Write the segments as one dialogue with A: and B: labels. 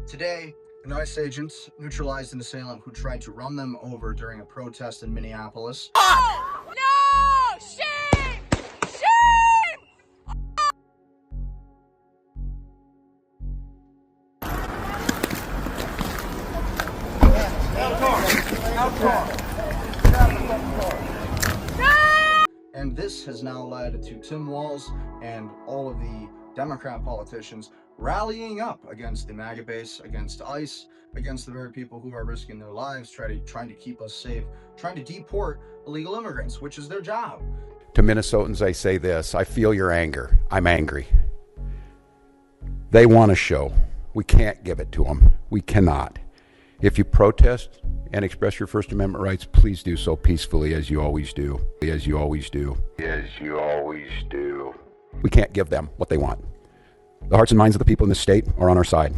A: Today, an ICE agent neutralized an assailant who tried to run them over during a protest in Minneapolis.
B: No! Shame! Shame!
A: And this has now led to Tim Walz and all of the Democrat politicians rallying up against the MAGA base, against ICE, against the very people who are risking their lives, trying to keep us safe, trying to deport illegal immigrants, which is their job.
C: To Minnesotans, I say this: I feel your anger. I'm angry. They want a show. We can't give it to them. We cannot. If you protest and express your First Amendment rights, please do so peacefully, as you always do. As you always do. As you always do. We can't give them what they want. The hearts and minds of the people in this state are on our side.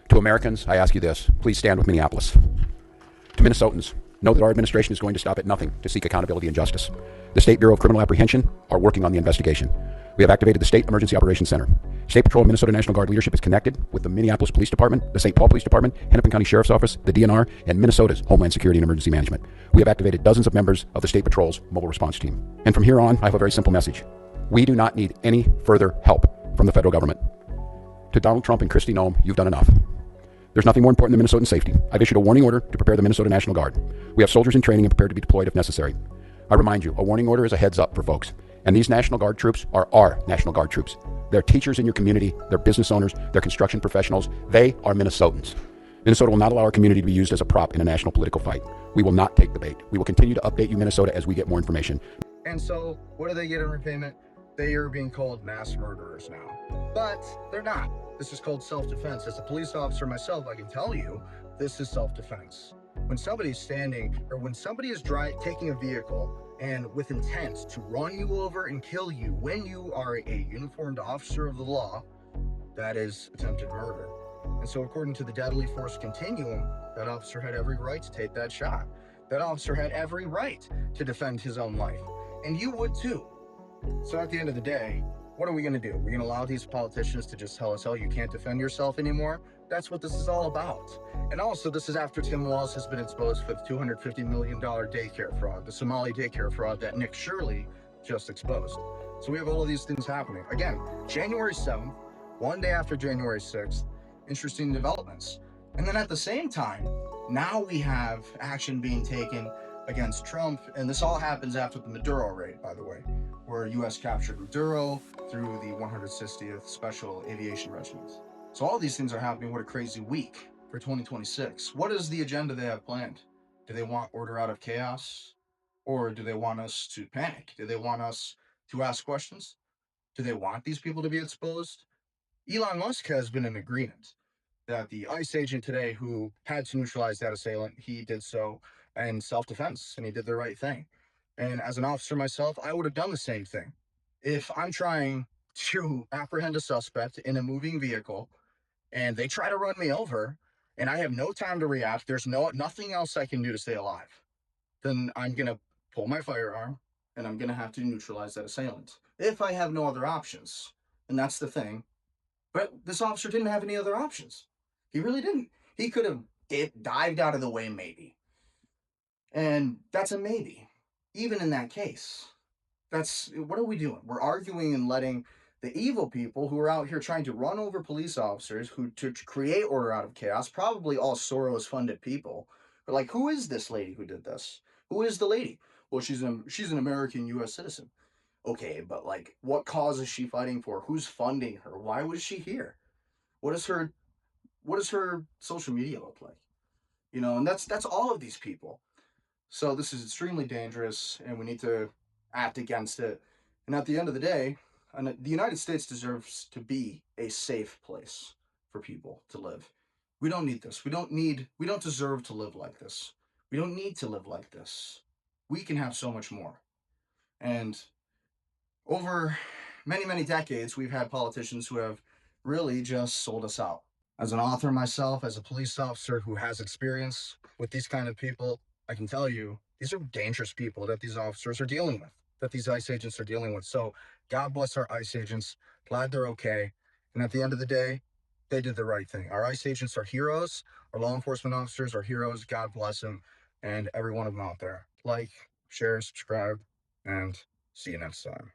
C: To Americans, I ask you this: please stand with Minneapolis. To Minnesotans, know that our administration is going to stop at nothing to seek accountability and justice. The State Bureau of Criminal Apprehension are working on the investigation. We have activated the State Emergency Operations Center. State Patrol and Minnesota National Guard leadership is connected with the Minneapolis Police Department, the St. Paul Police Department, Hennepin County Sheriff's Office, the DNR, and Minnesota's Homeland Security and Emergency Management. We have activated dozens of members of the State Patrol's mobile response team. And from here on, I have a very simple message. We do not need any further help from the federal government. To Donald Trump and Kristi Noem, you've done enough. There's nothing more important than Minnesotan safety. I've issued a warning order to prepare the Minnesota National Guard. We have soldiers in training and prepared to be deployed if necessary. I remind you, a warning order is a heads up for folks. And these National Guard troops are our National Guard troops. They're teachers in your community, they're business owners, they're construction professionals. They are Minnesotans. Minnesota will not allow our community to be used as a prop in a national political fight. We will not take the bait. We will continue to update you, Minnesota, as we get more information.
A: And so, what do they get in repayment? They are being called mass murderers now. But they're not. This is called self-defense. As a police officer myself, I can tell you, this is self-defense. When somebody's standing, or when somebody is taking a vehicle and with intent to run you over and kill you when you are a uniformed officer of the law, that is attempted murder. And so according to the deadly force continuum, that officer had every right to take that shot. That officer had every right to defend his own life. And you would too. So at the end of the day, what are we going to do? We're going to allow these politicians to just tell us, oh, you can't defend yourself anymore? That's what this is all about. And also, this is after Tim Walz has been exposed for the $250 million daycare fraud, the Somali daycare fraud that Nick Shirley just exposed. So we have all of these things happening. Again, January 7th, one day after January 6th, interesting developments. And then at the same time, now we have action being taken against Trump, and this all happens after the Maduro raid, by the way, where U.S. captured Maduro through the 160th Special Aviation Regiment. So all these things are happening. What a crazy week for 2026. What is the agenda they have planned? Do they want order out of chaos? Or do they want us to panic? Do they want us to ask questions? Do they want these people to be exposed? Elon Musk has been in agreement that the ICE agent today who had to neutralize that assailant, he did so in self-defense, and he did the right thing. And as an officer myself, I would have done the same thing. If I'm trying to apprehend a suspect in a moving vehicle and they try to run me over and I have no time to react, there's nothing else I can do to stay alive, then I'm going to pull my firearm and I'm going to have to neutralize that assailant if I have no other options. And that's the thing. But this officer didn't have any other options. He really didn't. He could have dived out of the way, maybe. And that's a maybe. Even in that case, what are we doing? We're arguing and letting the evil people who are out here trying to run over police officers to create order out of chaos, probably all Soros-funded people. But like, who is this lady who did this? Who is the lady? Well, she's an American U.S. citizen. Okay, but like, what cause is she fighting for? Who's funding her? Why was she here? What does her social media look like? You know, and that's all of these people. So this is extremely dangerous, and we need to act against it. And at the end of the day, the United States deserves to be a safe place for people to live. We don't need this. We don't deserve to live like this. We don't need to live like this. We can have so much more. And over many, many decades, we've had politicians who have really just sold us out. As an author myself, as a police officer who has experience with these kind of people, I can tell you, these are dangerous people that these officers are dealing with, that these ICE agents are dealing with. So God bless our ICE agents. Glad they're okay. And at the end of the day, they did the right thing. Our ICE agents are heroes. Our law enforcement officers are heroes. God bless them. And every one of them out there. Like, share, subscribe, and see you next time.